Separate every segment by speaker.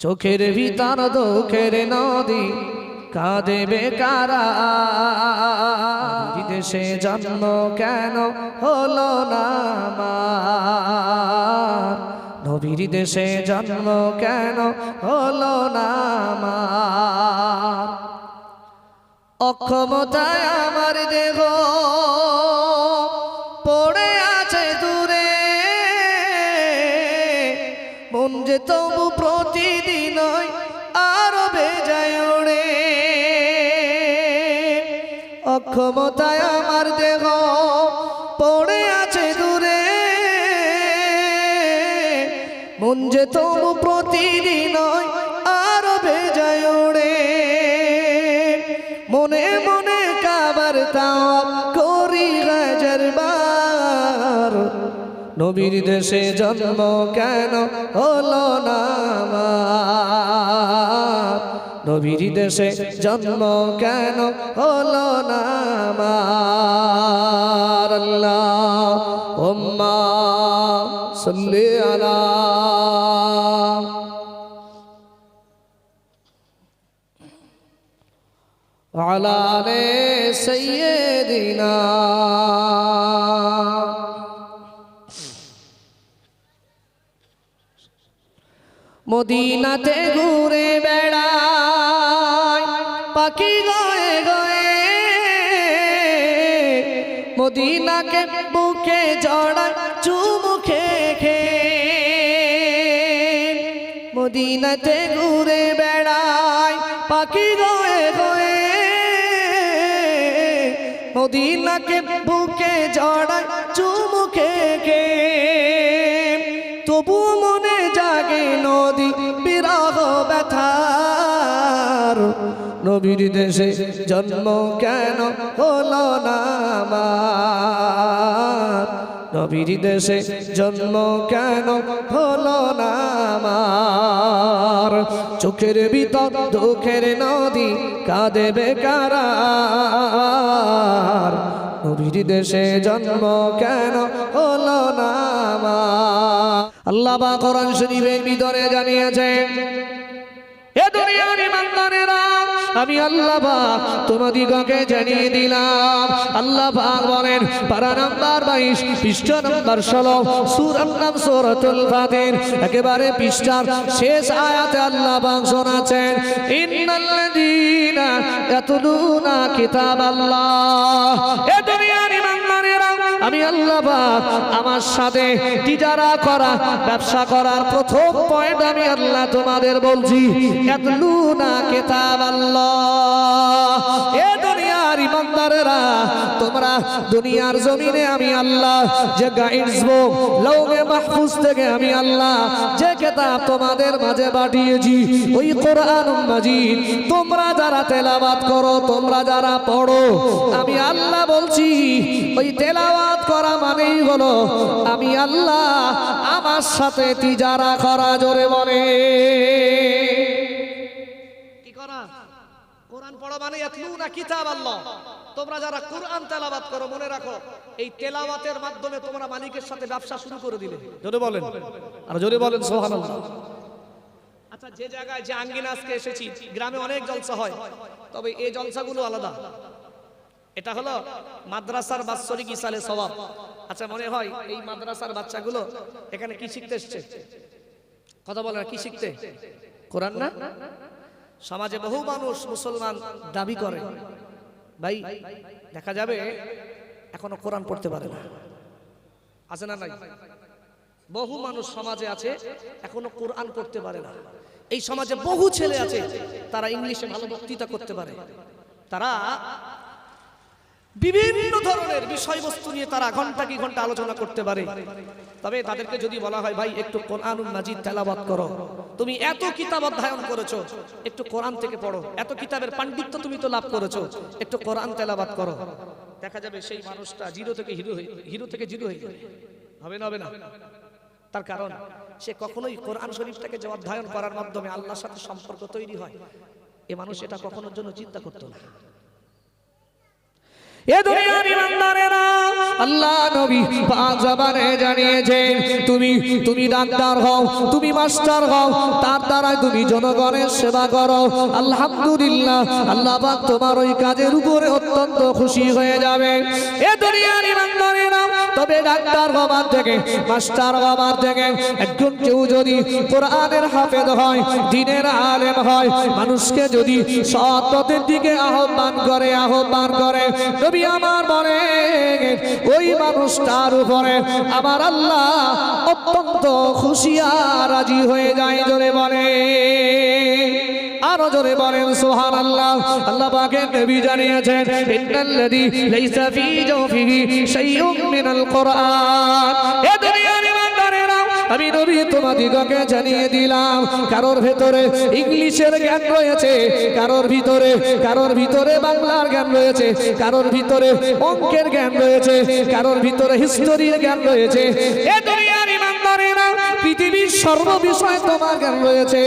Speaker 1: চোখের ভিতর দুঃখের নদী কাঁদে বেকারা, বিদেশে জন্ম কেন হলো না আমার, নবীর দেশে জন্ম কেন হলো না আমার। অক্ষমতায় আমার দেহ পড়ে আছে দূরে, মন যে তবু প্রতিদিন আরো বেজায় ওড়ে। অক্ষমতায় আমার দেহ পড়ে আছে দূরে, মন যে তবু প্রতিদিন আরো বেজায় ওড়ে। মনে মনে কাবার তাওয়াব করি হাজারবার, নবীর দেশে জন্ম কেন হলো না আমার, নবীর দেশে জন্ম কেন হলো না আমার। আল্লাহুম্মা সাল্লি আলা ওয়ালা আলি সাইয়্যিদিনা। মদিনাতে ঘুরে বেড়ায় পাখি গয়ে গয়ে, মদিনাকে বুকে জড়ায় চুমু খেয়ে খেয়ে। মদিনাতে ঘুরে বেড়ায় পাখি গয়ে গয়ে, মদিনাকে বুকে জড়ায় চুমু খেয়ে খেয়ে। তবু মনে জাগে নদী বিরহ ব্যথার, নবীর দেশে জন্ম কেন হলো না আমার, নবীর দেশে জন্ম কেন হলো না আমার। চোখের ভিতর দুঃখের নদী কাঁদে বেকারা, নবীর দেশে জন্ম কেন হলো না আমার। আল্লাহ পাক কোরআন শরীফের ভিতরে জানিয়েছেন, এ দুনিয়ার ইমানদারেরা আমি আল্লাহ পাক তোমাদিগকে জানিয়ে দিলাম। আল্লাহ পাক বলেন পারা নাম্বার 22 পৃষ্ঠা নাম্বার 16 সূরার নাম সূরাতুল ফাতির, একেবারে পৃষ্ঠার শেষ আয়াতে আল্লাহ পাক শোনাচ্ছেন, ইন্নাল্লাযীনা ইয়াতলুনা কিতাবাল্লাহ। এ দুনিয়ার ইমানদারেরা আমি আল্লাহ পাক আমার সাথে তিজারা করা, ব্যবসা করার প্রথম পয়েন্ট আমি আল্লাহ তোমাদের বলছি, ইয়াতলুনা কিতাবাল্লাহ। এ দুনিয়ার ইমানদারেরা তোমরা দুনিয়ার জমিনে আমি আল্লাহ যে গাইডস বুক লৌহে মাহফুজ থেকে আমি আল্লাহ যে কিতাব তোমাদের মাঝে পাঠিয়েছি, ওই কোরআনুল মাজিদ তোমরা যারা তেলাওয়াত করো, তোমরা যারা পড়ো, আমি আল্লাহ বলছি ওই তেলাওয়াত করা মানেই হলো আমি আল্লাহ আমার সাথে তিজারা করা। জোরে বলে কি করা? কোরআন পড়া মানে ইয়াতলুনা কিতাবাল্লাহ। তোমরা যারা কোরআন তেলাওয়াত করো, মনে রাখো এই তেলাওয়াতের মাধ্যমে তোমরা মালিকের সাথে ব্যবসা শুরু করে দিলে। জোরে বলেন, আর জোরে বলেন সুবহানাল্লাহ। আচ্ছা, যে জায়গায় যে আঙ্গিনা আজকে এসেছি, গ্রামে অনেক জলসা হয়, তবে এই জলসাগুলো আলাদা। এটা হলো মাদ্রাসার বাৎসরিক ইসালে সওয়াব। আচ্ছা, মনে হয় এই মাদ্রাসার বাচ্চাগুলো এখানে কি শিখতে এসেছে? কথা বলে কি শিখতে? কোরআন না? সমাজে বহু মানুষ মুসলমান দাবি করে, ভাই দেখা যাবে এখনো কোরআন পড়তে পারে না, আছে না নাই? বহু মানুষ সমাজে আছে এখনো কোরআন পড়তে পারে না। এই সমাজে বহু ছেলে আছে তারা ইংলিশে ভালো বক্তৃতা করতে পারে, তারা বিভিন্ন ধরনের বিষয়বস্তু নিয়ে তারা ঘন্টা কি ঘন্টা আলোচনা করতে পারে। তবে তাদেরকে যদি বলা হয় ভাই একটু কোরআনুল মাজিদ তেলাওয়াত করো, তুমি এত কিতাব অধ্যয়ন করেছো, একটু কোরআন থেকে পড়ো, এত কিতাবের পাণ্ডিত্য তুমি তো লাভ করেছো, একটু কোরআন তেলাওয়াত করো, দেখা যাবে সেই মানুষটা জিরো থেকে জিরো হয়ে যাবে। হবে না? হবে না? তার কারণ সে কখনোই কোরআন শরীফটাকে যে অধ্যয়ন করার মাধ্যমে আল্লাহর সাথে সম্পর্ক তৈরি হয়, এ মানুষ এটা কখনোর জন্য চিন্তা করতো না। এ দুনিয়ার ইমানদারেরা আল্লাহ নবী পাক জবানে জানিয়েছেন তুমি ডাক্তার হও, তুমি মাস্টার হও, তার দ্বারা তুমি জনগণের সেবা করো, আলহামদুলিল্লাহ আল্লাহ পাক তোমার ওই কাজের উপরে অত্যন্ত খুশি হয়ে যাবে। এ দুনিয়ার ইমানদারেরা তবে ডাক্তার হবার থেকে, মাস্টার হবার থেকে একজন কেউ যদি কোরআনের হাফেজ হয়, দ্বীনের আলেম হয়, মানুষকে যদি সৎ পথের দিকে আহ্বান করে নবী আমার বলেন ওই মানুষটার উপরে আমার আল্লাহ অত্যন্ত খুশি আর রাজি হয়ে যায়। জোরে বলে, আরো জোরে বলেন সুবহানাল্লাহ। আল্লাহ পাকের নবী জানিয়েছেন ইন্নাল্লাযী লাইসা ফী জাওফিহি শাইউম মিনাল কোরআন। এ দুনিয়ার ইমানদারেরা আমি নবী তোমাদিগকে জানিয়ে দিলাম, কারোর ভেতরে ইংলিশের জ্ঞান রয়েছে, কারোর ভিতরে বাংলার জ্ঞান রয়েছে, কারোর ভিতরে অঙ্কের জ্ঞান রয়েছে, কারোর ভিতরে হিস্টোরির জ্ঞান রয়েছে। এ দুনিয়ার ইমানদারেরা পৃথিবীর সর্ববিষয়ে তোমার জ্ঞান রয়েছে।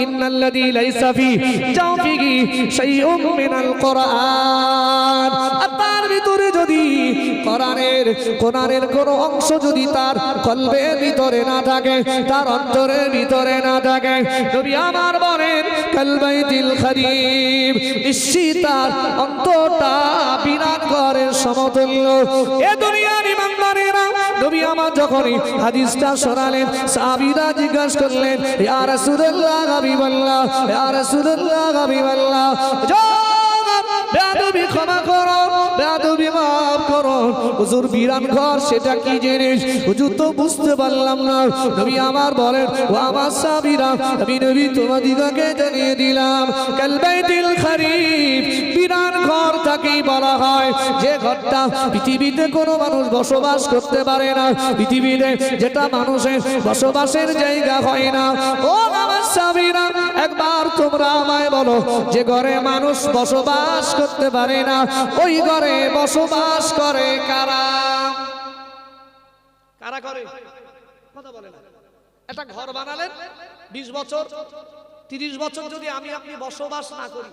Speaker 1: ইন্নাল্লাযী লাইসা ফী জাওফিহি শাইউম মিনাল কোরআন। তার ভিতরে যদি কোরআনের কোন অংশ যদি তার কলবের ভিতরে না থাকে, তার অন্তরের ভিতরে না থাকে, নবী আমার বলেন কালবাইতিল খারিব, নিশ্চিত তার অন্তরটা বিরাট ঘরের সমতুল্য। এ দুনিয়ার ইমানদারেরা নবী আমার যখনই হাদিসটা শোনালেন, সাহাবীরা জিজ্ঞাসা করলেন ইয়া রাসূলুল্লাহ হাবিবাল্লাহ, ইয়া রাসূলুল্লাহ হাবিবাল্লাহ, বেয়াদবি ক্ষমা করো, বেয়াদবি মাফ করো, হুজুর বিরান ঘর সেটা কি জিনিস? হুজুর তো বুঝতে পারলাম না। নবী আমার বলেন ও আমার সাহাবীরা আমি নবী তোমাদিগকে জানিয়ে দিলাম কালবাইতিল খারিব, বিরান ঘর তাকেই বলা হয় যে ঘরটা পৃথিবীতে কোনো মানুষ বসবাস করতে পারে না, পৃথিবীতে যেটা মানুষের বসবাসের জায়গা হয় না। ও আমার সাহাবীরা একবার তোমরা আমায় বলো যে ঘরে মানুষ বসবাস করতে পারে না, ওই ঘরে বসবাস করে কারা? কারা করে? কথা বলে না। একটা ঘর বানালেন 20 বছর 30 বছর যদি আমি আপনি বসবাস না করি,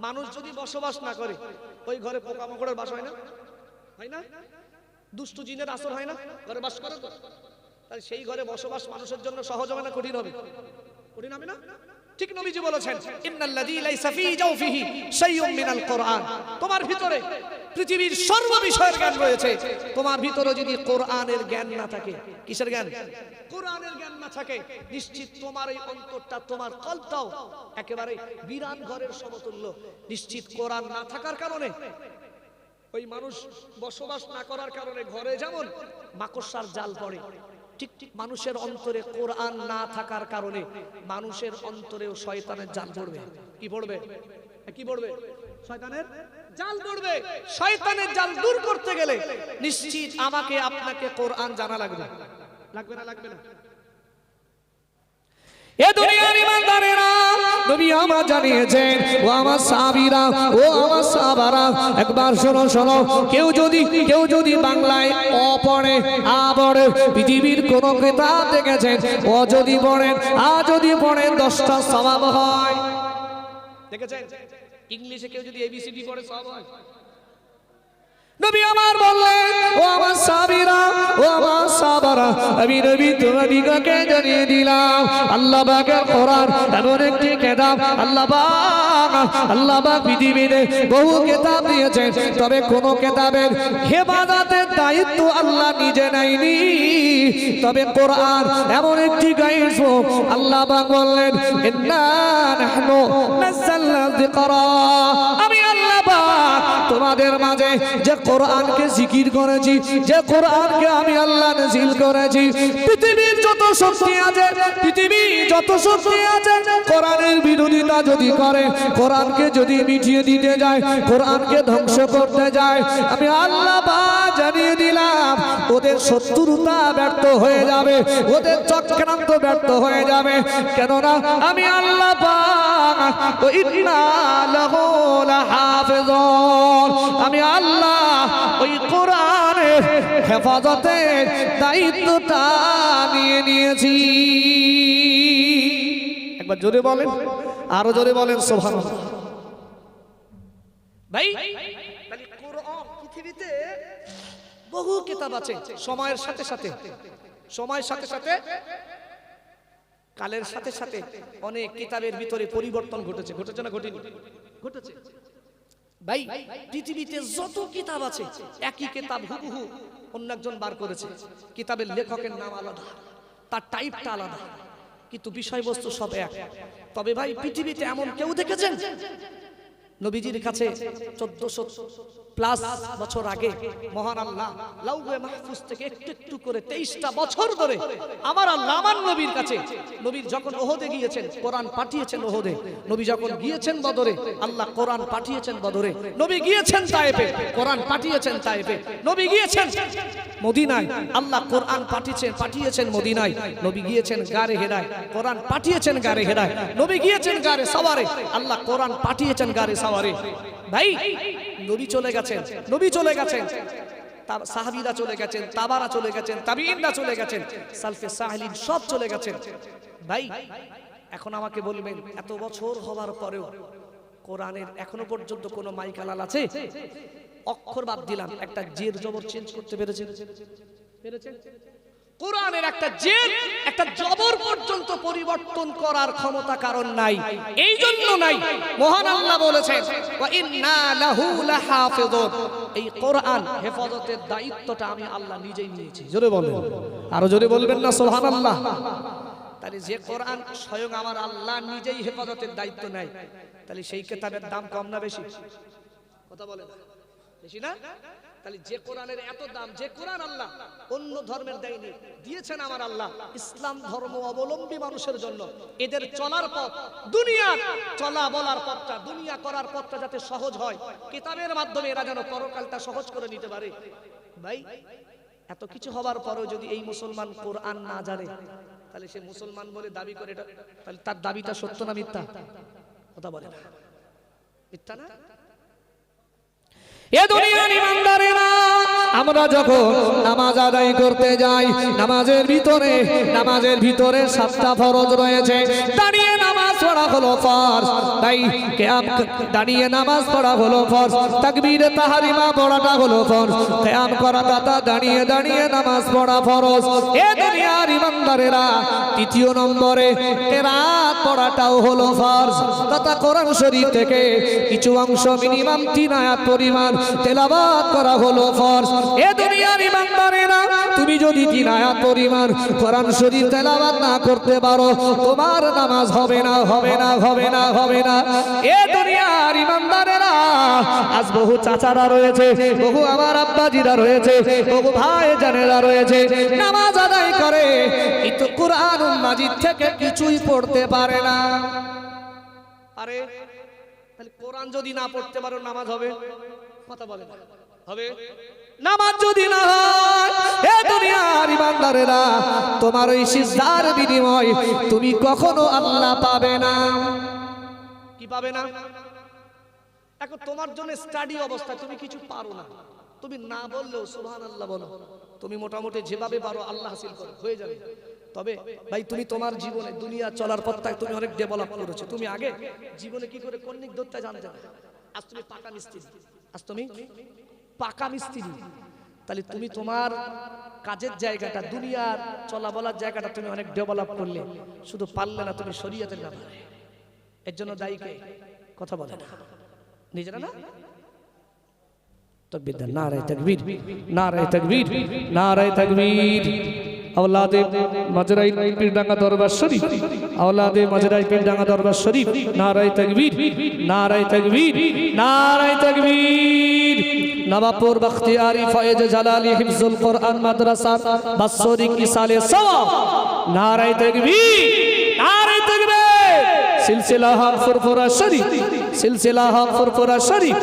Speaker 1: মানুষ যদি বসবাস না করে, ওই ঘরে পোকামাকড়ের বাস হয় না? হয় না? দুষ্টু জিনের আসর হয় না? ঘরে বাস করে তো। তাহলে সেই ঘরে বসবাস মানুষের জন্য সহজ হবে না কঠিন হবে? কঠিন হবে না? ঠিক নবীজি বলেছেন ইন্নাল্লাযী লাইসা ফী জাওফিহি শাইউম মিনাল কোরআন। তোমার ভিতরে পৃথিবীর সর্ব বিষয়ের জ্ঞান রয়েছে, তোমার ভিতরে যদি কোরআনের জ্ঞান না থাকে, কিসের জ্ঞান? কোরআনের জ্ঞান না থাকে, নিশ্চিত তোমার এই অন্তরটা, তোমার কল্পটাও একেবারে বিরান ঘরের সমতুল্য। নিশ্চিত কোরআন না থাকার কারণে, ওই মানুষ বসবাস না করার কারণে ঘরে যেমন মাকড়সার জাল পড়ে, ঠিক ঠিক মানুষের অন্তরে কোরআন না থাকার কারণে মানুষের অন্তরেও শয়তানের জাল পড়বে। কি পড়বে? কি পড়বে? শয়তানের জাল পড়বে। শয়তানের জাল দূর করতে গেলে নিশ্চিত আমাকে আপনাকে কোরআন জানা লাগবে। লাগবে না? লাগবে না? এ দুনিয়ার ইমানদারেরা নবী আমার জানিয়েছেন ও আমার সাহাবীরা, ও আমার সাহাবারা একবার শোনো, কেউ যদি বাংলায় অ পড়ে, আ পড়ে, পৃথিবীর কোন কিতাব দেখেছেন ও যদি পড়েন, আ যদি পড়েন 10টা সওয়াব হয়। দেখেছেন? ইংলিশে কেউ যদি ABCD পড়ে সওয়াব হয়। নবী আমার বললেন ও আমার সাহাবীরা, ও আমার সাহাবারা আমি নবী তোমাদিগকে জানিয়ে দিলাম আল্লাহ পাকের কোরআন এমন একটি কিতাব, আল্লাহ পাক পৃথিবীতে বহু কিতাব দিয়েছেন, তবে কোন কিতাবের হেফাজতের দায়িত্ব আল্লাহ নিজে নেয়নি। তবে কোরআন এমন একটি গাইড, আল্লাহ পাক বললেন ইন্না নাহনু নাযালনা যিকরা, আমি আল্লাহ পাক তোমাদের মাঝে যে কোরআনকে জিকির করেছি, যে কোরআনকে আমি আল্লাহ নাযিল করেছি, পৃথিবীর যত শক্তি আছে কোরআনের বিরোধিতা যদি করে, কোরআনকে যদি মিটিয়ে দিতে যায়, কোরআনকে ধ্বংস করতে যায়, আমি আল্লাহ পাক জানিয়ে দিলাম ওদের শত্রুতা ব্যর্থ হয়ে যাবে, ওদের চক্রান্ত ব্যর্থ হয়ে যাবে। কেননা আমি আল্লাহ পাক ইন্না লাহু লাহাফিজুন, আমি আল্লাহ ওই কোরআনের হেফাজতের দায়িত্বটা নিয়ে নিয়েছি। একবার জোরে বলেন, আরো জোরে বলেন সুবহানাল্লাহ। ভাই তাহলে কোরআন পৃথিবীতে বহু কিতাব আছে, সময়ের সাথে সাথে কালের সাথে সাথে অনেক কিতাবের ভিতরে পরিবর্তন ঘটেছে। ঘটেছে না ঘটেনি? ঘটেছে। ভাই পৃথিবীতে যত কিতাব আছে একই কিতাব হুবহু অন্য একজন বার করেছে, কিতাবের লেখকের নাম আলাদা, তার টাইপটা আলাদা, কিন্তু বিষয়বস্তু সব এক। তবে ভাই পৃথিবীতে এমন কেউ দেখেছেন নবীজির কাছে 1400+ বছর আগে মহান আল্লাহ লাউহে মাহফুজ থেকে একটু একটু করে 23টা বছর ধরে আমার আল্লাহ আমার নবীর কাছে, নবীর যখন ওহদে গিয়েছেন কোরআন পাঠিয়েছেন ওহদে, নবী যখন গিয়েছেন বদরে আল্লাহ কোরআন পাঠিয়েছেন বদরে, নবী গিয়েছেন তায়েফে কোরআন পাঠিয়েছেন তায়েফে, নবী গিয়েছেন মদিনায় আল্লাহ কোরআন পাঠিয়েছেন মদিনায়, নবী গিয়েছেন গারে হেরায় কোরআন পাঠিয়েছেন গারে হেরায়, নবী গিয়েছেন গারে সাওয়ারে আল্লাহ কোরআন পাঠিয়েছেন গারে সাওয়ারে। ভাই নবী চলে গেছেন, সাহাবীরা চলে গেছেন, তাবারা চলে গেছেন, তাবিঈনরা চলে গেছেন, সালফে সাহেলিন সব চলে গেছেন। ভাই এখন আমাকে বলবেন এত বছর হওয়ার পরেও কোরআনের এখনো পর্যন্ত কোনো মাইকালাল আছে? অক্ষর বাদ দিলাম, একটা জের জবর চেঞ্জ করতে পেরেছেন? কোরআনের একটা জের একটা জবর পর্যন্ত পরিবর্তন করার ক্ষমতা কারণ নাই, এই জন্য নাই। মহান আল্লাহ বলেছেন ওয়া ইন্না লাহু লাহাফিজুন, এই কোরআন হেফাজতের দায়িত্বটা আমি আল্লাহ নিজেই নিয়েছি। জোরে বলেন, আরো জোরে বলবেন না সুবহানাল্লাহ। তাহলে যে কোরআন স্বয়ং আমার আল্লাহ নিজেই হেফাজতের দায়িত্ব নেয়, তাহলে সেই কিতাবের দাম কম না বেশি? কথা বলেন, বেশি না? তাহলে যে কোরআনের এত দাম, যে কোরআন আল্লাহ অন্য ধর্মের দেয়নি, দিয়েছেন আমার আল্লাহ ইসলাম ধর্ম অবলম্বী মানুষের জন্য। এদের চলার পথ, দুনিয়া চলা বলার পথটা, দুনিয়া করার পথটা যাতে সহজ হয়, কিতাবের মাধ্যমে এরা যেন পরকালটা সহজ করে নিতে পারে। ভাই এত কিছু হবার পরেও যদি এই মুসলমান কোরআন না জানে, তাহলে সে মুসলমান বলে দাবি করে, তাহলে তার দাবিটা সত্য না মিথ্যা? কথা বলে না, মিথ্যা না? এ দুনিয়ার ইমানদারেরা, আমরা যখন নামাজ আদায় করতে যাই, নামাজের ভিতরে 7টা ফরজ রয়েছে। দাঁড়িয়ে নামাজ পড়া হলো ফরজ, তাই দাঁড়িয়ে নামাজ পড়া হলো ফরজ, তাকবীরে তাহরিমা পড়াটা হলো ফরজ, কিয়াম করা দাতা দাঁড়িয়ে নামাজ পড়া ফরজ। এ দুনিয়ার ইমানদারেরা, তৃতীয় নম্বরে কিরাত পড়াটাও হলো ফরজ, তথা কোরআন শরীফ থেকে কিছু অংশ মিনিমাম 3 আয়াত পরিমাণ তেলাওয়াত করা হলো ফরজ। এ দুনিয়ার ইমানদারেরা, তুমি যদি 3 আয়াত পরিমাণ কোরআন শরীফ তেলাওয়াত না করতে পারো, তোমার নামাজ হবে না। এ দুনিয়ার ইমানদারেরা, আজ বহু চাচারা রয়েছে, বহু আমার আব্বাজিরা রয়েছে, বহু ভাই জানেরা রয়েছে, নামাজ আদায় করে কিন্তু কোরআনুল মাজিদ থেকে কিছুই পড়তে পারে না। আরে তাহলে কোরআন যদি না পড়তে পারো নামাজ হবে? কথা বলে হবে? নামাজ যদি না হয়, এ দুনিয়ার ইমানদারেরা, তোমার ওই সিজদার বিনিময় তুমি কখনো আল্লাহ পাবে না। কি পাবে না? এখন তোমার জন্য স্টাডি অবস্থা, তুমি কিছু পারো না, তুমি না বললেও সুবহানাল্লাহ বলো, তুমি মোটামুটি যেভাবে পারো আল্লাহ হাসিল করো, হয়ে যাবে। তবে ভাই তুমি তোমার জীবনে দুনিয়া চলার পথটা তুমি অনেক ডেভেলপ করেছো। তুমি আগে জীবনে কি করে কন্যা ধরতে জানতে না, আজ তুমি পাকা মিস্ত্রি, তাহলে তুমি তোমার কাজের জায়গাটা, দুনিয়ার চলা বলার জায়গাটা তুমি অনেক ডেভেলপ করলে, শুধু পারলে না, তুমি শরীয়তের ব্যাপারে। এর জন্য দায়ী কে? কথা বলে না, নিজেরা না? তাকবীর, নারে তাকবীর, নারে তাকবীর, নারে তাকবীর। औलादे मजराई पीरडांगा दरबार शरीफ, औलादे मजराई पीरडांगा दरबार शरीफ, नाराए तकबीर, नाराए तकबीर, नाराए तकबीर। नवापुर बख्तियारी फैज जलाली हिफ्जुल कुरान मदरसा बसोरी इसाले सवाब, नाराए तकबीर, नाराए तकबीर। सिलसिला हक फुरफुरा शरीफ, सिलसिला हक फुरफुरा शरीफ।